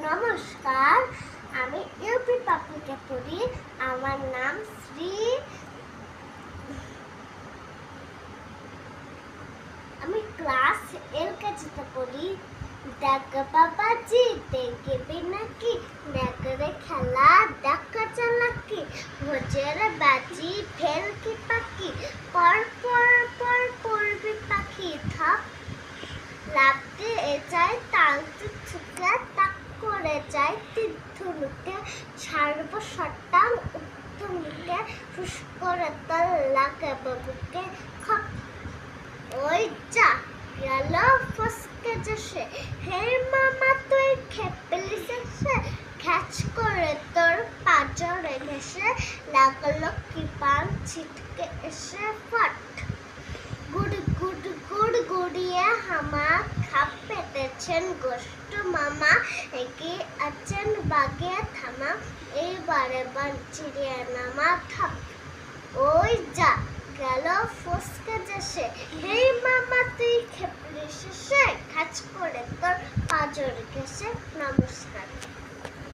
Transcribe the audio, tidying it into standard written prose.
নমস্কার, আমি ইউপি পাবলিকে পড়ি। আমার নাম শ্রী। আমি ক্লাস এলকেজিতে পড়ি। দেখ বাবাজি দেখবি নাকি, দেখরে খেলা দেখা চালাকি, ভোজের বাজি ভেলকি পাখি, পর পর পর পড়বি পাখি, থাক লাগতে চাই তালতে ছুকে, তাক করে যাই তীর্থলুকে, ছাড়ব শটাং উত্তমুকে, ফুস করে তল লাগে বাবুকে খপ। ওই যা গেল ফসকে যাসে, হে মামা তুই খেপলি শেষে, খ্যাচ করে তোর পাঁজরে ঘেসে, লাগলো কি পান ছিটকে এসে ফট। গুড গুড গুড গুড়িয়ে হামা, খাপ পেতেছেন গোষ্ঠ মামা, এগিয়ে আছেন বাগে থামা, এইবারে বান চিড়িয়ে নামা থাপ। ওই যা গেল ফসকে যাসে, হে মামা তুই খেপলি শেষে, খাচ করে তোর পাঁজর ঘেসে। নমস্কার।